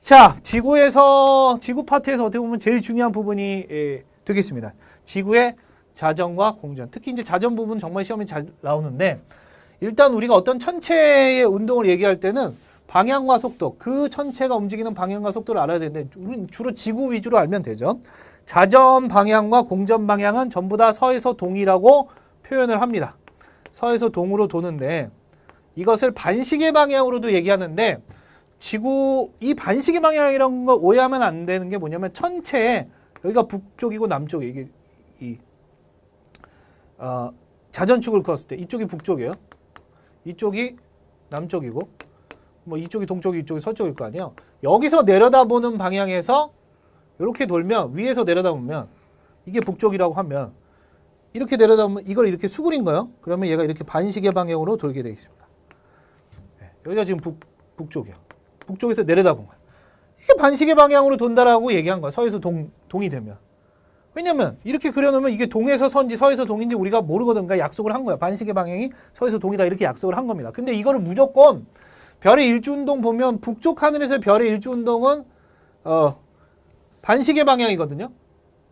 자, 지구 파트에서 어떻게 보면 제일 중요한 부분이 되겠습니다. 지구의 자전과 공전. 특히 이제 자전 부분 정말 시험에 잘 나오는데, 일단 우리가 어떤 천체의 운동을 얘기할 때는 방향과 속도, 그 천체가 움직이는 방향과 속도를 알아야 되는데, 우리는 주로 지구 위주로 알면 되죠. 자전 방향과 공전 방향은 전부 다 서에서 동이라고 표현을 합니다. 서에서 동으로 도는데, 이것을 반시계 방향으로도 얘기하는데, 이 반시계 방향이라는 거 오해하면 안 되는 게 뭐냐면, 천체에 여기가 북쪽이고 남쪽이 자전축을 그었을 때 이쪽이 북쪽이에요. 이쪽이 남쪽이고, 뭐 이쪽이 동쪽이 이쪽이 서쪽일 거 아니에요. 여기서 내려다보는 방향에서 이렇게 돌면, 위에서 내려다보면 이게 북쪽이라고 하면, 이렇게 내려다보면 이걸 이렇게 수그린 거예요. 그러면 얘가 이렇게 반시계 방향으로 돌게 되어 있습니다. 여기가 지금 북쪽이에요. 북쪽에서 내려다본 거예요. 이게 반시계 방향으로 돈다라고 얘기한 거예요. 서에서 동이 되면. 왜냐면 이렇게 그려놓으면 이게 동에서 서인지 서에서 동인지 우리가 모르거든. 그러니까 약속을 한 거야. 반시계 방향이 서에서 동이다 이렇게 약속을 한 겁니다. 근데 이거를 무조건 별의 일주운동 보면 북쪽 하늘에서 별의 일주운동은 반시계 방향이거든요.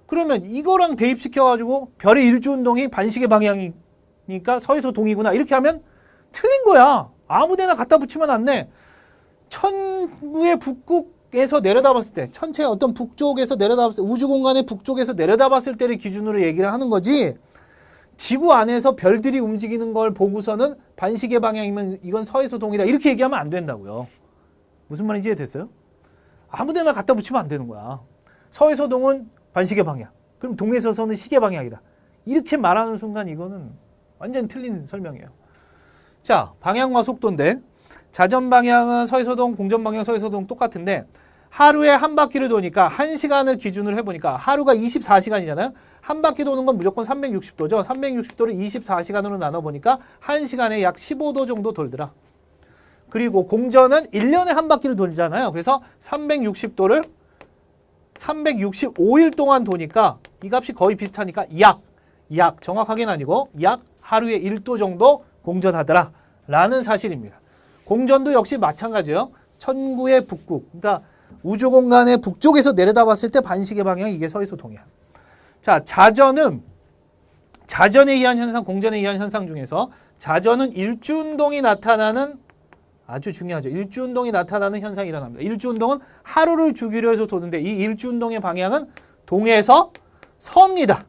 그러면 이거랑 대입시켜가지고 별의 일주운동이 반시계 방향이니까 서에서 동이구나 이렇게 하면 틀린 거야. 아무데나 갖다 붙이면 안 돼. 천구의 북극에서 내려다봤을 때, 천체의 어떤 북쪽에서 내려다봤을 때, 우주공간의 북쪽에서 내려다봤을 때를 기준으로 얘기를 하는 거지, 지구 안에서 별들이 움직이는 걸 보고서는 반시계 방향이면 이건 서에서 동이다 이렇게 얘기하면 안 된다고요. 무슨 말인지 이해됐어요? 아무데나 갖다 붙이면 안 되는 거야. 서에서 동은 반시계 방향, 그럼 동에서 서는 시계 방향이다 이렇게 말하는 순간 이거는 완전 틀린 설명이에요. 자, 방향과 속도인데, 자전 방향은 서에서동, 공전 방향 서에서동 똑같은데, 하루에 한 바퀴를 도니까 1시간을 기준으로 해보니까 하루가 24시간이잖아요. 한 바퀴 도는 건 무조건 360도죠. 360도를 24시간으로 나눠보니까 1시간에 약 15도 정도 돌더라. 그리고 공전은 1년에 한 바퀴를 돌잖아요. 그래서 360도를 365일 동안 도니까 이 값이 거의 비슷하니까 약 정확하게는 아니고 약 하루에 1도 정도 공전하더라 라는 사실입니다. 공전도 역시 마찬가지예요. 천구의 북극, 그러니까 우주공간의 북쪽에서 내려다봤을 때 반시계 방향, 이게 서에서 동이야. 자, 자전에 의한 현상, 공전에 의한 현상 중에서 자전은 일주운동이 나타나는, 아주 중요하죠. 일주운동이 나타나는 현상이 일어납니다. 일주운동은 하루를 주기로 해서 도는데 이 일주운동의 방향은 동에서 서입니다.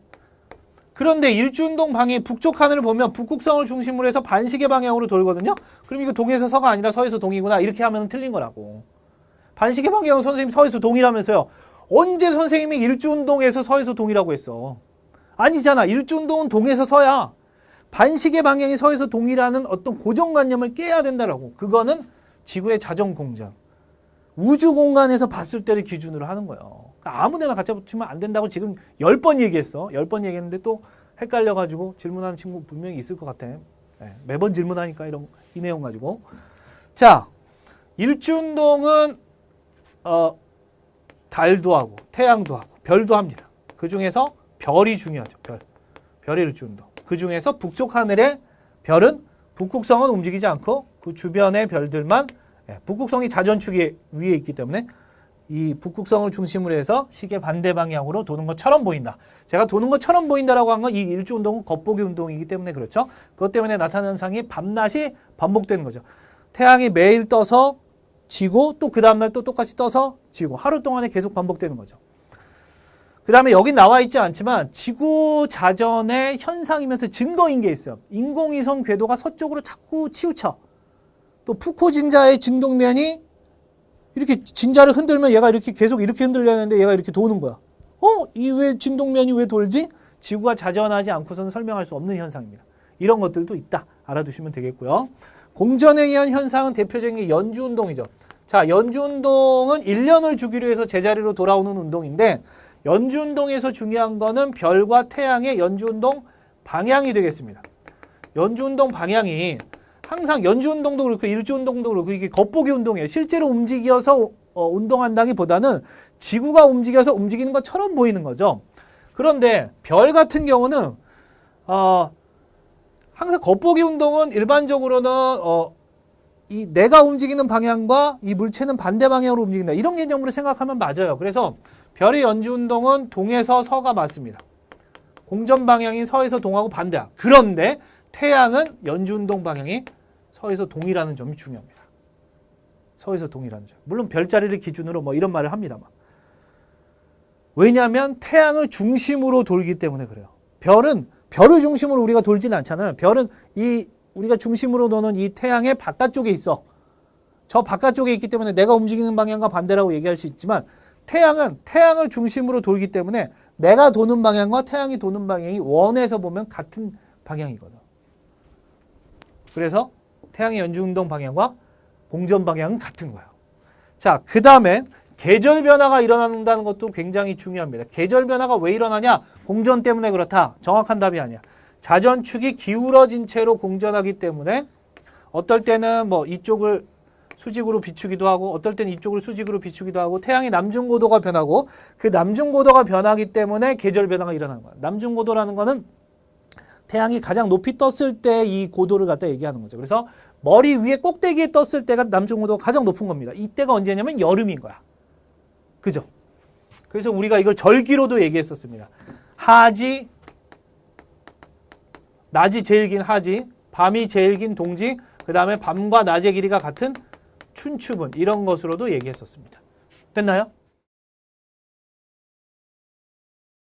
그런데 일주운동 방향 북쪽 하늘을 보면 북극성을 중심으로 해서 반시계 방향으로 돌거든요. 그럼 이거 동에서 서가 아니라 서에서 동이구나 이렇게 하면 틀린 거라고. 반시계 방향은 선생님 서에서 동이라면서요. 언제 선생님이 일주운동에서 서에서 동이라고 했어? 아니잖아. 일주운동은 동에서 서야. 반시계 방향이 서에서 동이라는 어떤 고정관념을 깨야 된다라고. 그거는 지구의 자전 공전, 우주 공간에서 봤을 때를 기준으로 하는 거예요. 그러니까 아무데나 갖다 붙이면 안 된다고 지금 10번 얘기했어. 10번 얘기했는데 또 헷갈려가지고 질문하는 친구 분명히 있을 것 같아. 네, 매번 질문하니까 이 내용 가지고. 자, 일주운동은 달도 하고 태양도 하고 별도 합니다. 그 중에서 별이 중요하죠. 별의 일주운동. 그 중에서 북쪽 하늘의 별은 북극성은 움직이지 않고 그 주변의 별들만, 북극성이 자전축이 위에 있기 때문에 이 북극성을 중심으로 해서 시계 반대 방향으로 도는 것처럼 보인다. 제가 도는 것처럼 보인다라고 한 건 이 일주운동은 겉보기 운동이기 때문에 그렇죠. 그것 때문에 나타나는 현상이 밤낮이 반복되는 거죠. 태양이 매일 떠서 지고 또 그 다음날 또 똑같이 떠서 지고 하루 동안에 계속 반복되는 거죠. 그 다음에 여기 나와 있지 않지만 지구 자전의 현상이면서 증거인 게 있어요. 인공위성 궤도가 서쪽으로 자꾸 치우쳐. 또 푸코 진자의 진동면이 이렇게 진자를 흔들면 얘가 이렇게 계속 이렇게 흔들려는데 얘가 이렇게 도는 거야. 이 왜 진동면이 왜 돌지? 지구가 자전하지 않고서는 설명할 수 없는 현상입니다. 이런 것들도 있다. 알아두시면 되겠고요. 공전에 의한 현상은 대표적인 게 연주운동이죠. 자, 연주운동은 1년을 주기로 해서 제자리로 돌아오는 운동인데 연주운동에서 중요한 거는 별과 태양의 연주운동 방향이 되겠습니다. 연주운동 방향이 항상 연주운동도 그렇고 일주운동도 그렇고 이게 겉보기 운동이에요. 실제로 움직여서 운동한다기보다는 지구가 움직여서 움직이는 것처럼 보이는 거죠. 그런데 별 같은 경우는 항상 겉보기 운동은 일반적으로는 이 내가 움직이는 방향과 이 물체는 반대 방향으로 움직인다. 이런 개념으로 생각하면 맞아요. 그래서 별의 연주운동은 동에서 서가 맞습니다. 공전 방향이 서에서 동하고 반대야. 그런데 태양은 연주운동 방향이 서에서 동이라는 점이 중요합니다. 서에서 동이라는 점. 물론 별자리를 기준으로 뭐 이런 말을 합니다만. 왜냐하면 태양을 중심으로 돌기 때문에 그래요. 별을 중심으로 우리가 돌지는 않잖아요. 별은 우리가 중심으로 도는 이 태양의 바깥쪽에 있어. 저 바깥쪽에 있기 때문에 내가 움직이는 방향과 반대라고 얘기할 수 있지만 태양은 태양을 중심으로 돌기 때문에 내가 도는 방향과 태양이 도는 방향이 원에서 보면 같은 방향이거든. 그래서 태양의 연주운동 방향과 공전 방향은 같은 거예요. 자, 그 다음에 계절 변화가 일어난다는 것도 굉장히 중요합니다. 계절 변화가 왜 일어나냐? 공전 때문에 그렇다. 정확한 답이 아니야. 자전축이 기울어진 채로 공전하기 때문에 어떨 때는 뭐 이쪽을 수직으로 비추기도 하고 어떨 때는 이쪽을 수직으로 비추기도 하고 태양의 남중고도가 변하고 그 남중고도가 변하기 때문에 계절 변화가 일어나는 거야. 남중고도라는 거는 태양이 가장 높이 떴을 때 이 고도를 갖다 얘기하는 거죠. 그래서 머리 위에 꼭대기에 떴을 때가 남중고도가 가장 높은 겁니다. 이때가 언제냐면 여름인 거야. 그죠? 그래서 우리가 이걸 절기로도 얘기했었습니다. 하지, 낮이 제일 긴 하지, 밤이 제일 긴 동지, 그 다음에 밤과 낮의 길이가 같은 춘추분 이런 것으로도 얘기했었습니다. 됐나요?